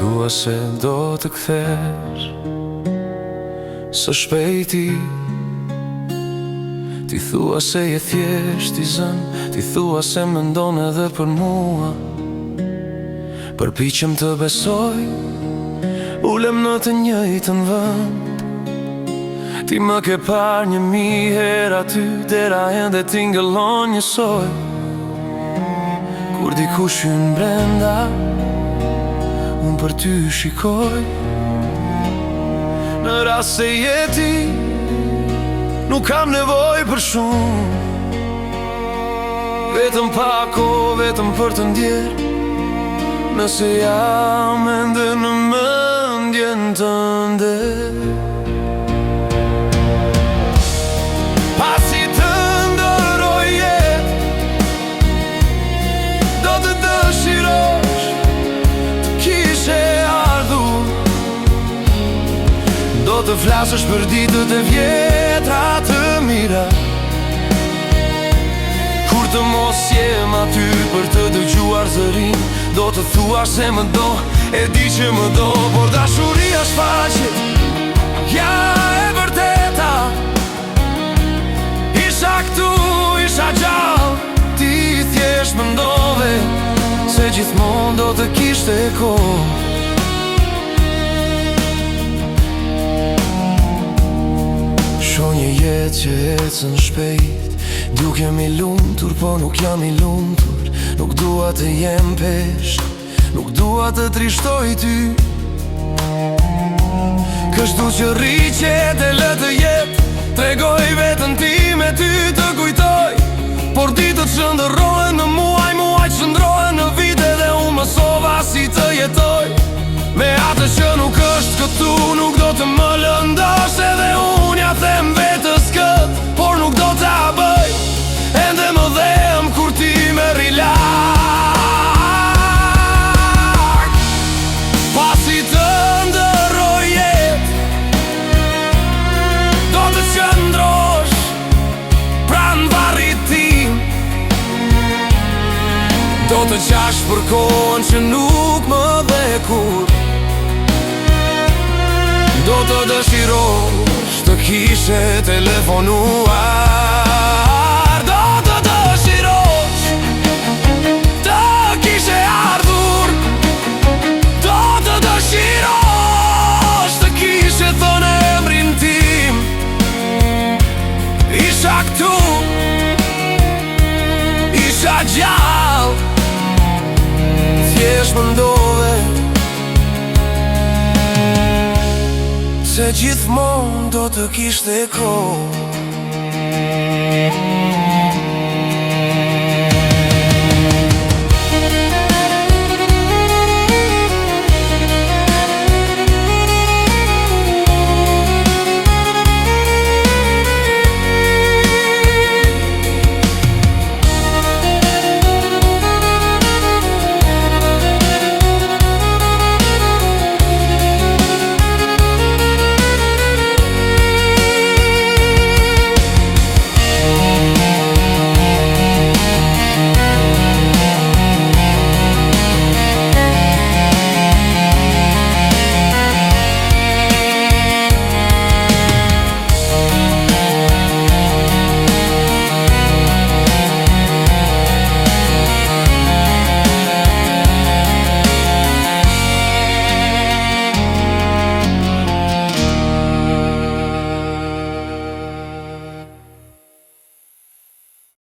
thua se do të kthesh së shpejti. Ti thua se je thjesht i zën, ti thua se mendon edhe për mua. Përpiqem të besoj, ulem në të njëjtën vend. Ti më ke parë 1000 herë aty, dera ende tingëllon njësoj. Kur dikush hyn brenda, unë për ty shikoj. Në rast se je ti, nuk kam nevoj për shumë. Vetëm pak kohë, vetëm për të ndjerë. Nëse jam ende në mendjen tënde. Pasi të ndëroj jetë, do të dëshirosh të kishe ardhur. Do të flasësh për ditët e vjetra të mira, kur të mos jem aty për të dëgjuar zërin. Do të thuash se më do, e di që më do, por dashuria është faqe, ja e vërteta. Isha këtu, isha gjallë, ti thjesht më ndove se gjithmonë do të kishte kohë. Shoh një jetë që ecën shpejt, duke mi lumtur, po nuk jam i lumtur. Nuk dua të jem pesh, nuk dua të trishtoj ty. Kështu që rriqet e lë të jetë, tregoj vetën ti me ty të kujtoj. Por ditët shëndërrohen në muaj, muaj shëndrohen në vite, dhe unë mësova si të jetoj. Me atë që nuk është këtu, nuk do të më lëndosh, edhe unë ja them vetës kët, por nuk do t'a bëj. Ende më dhem kur ti me rilak. Pasi të ndëroj jet, do të qëndrosh pranë varrit tim. Do të qash për kohën që nuk më dhe kur. Do të dëshirosh të kishe telefonuar. Do të dëshirosh të kishe ardhur. Do të dëshirosh të kishe thënë emrin tim. Isha këtu, isha gjallë, thjesht më ndove se gjithmonë do të kishte kohë.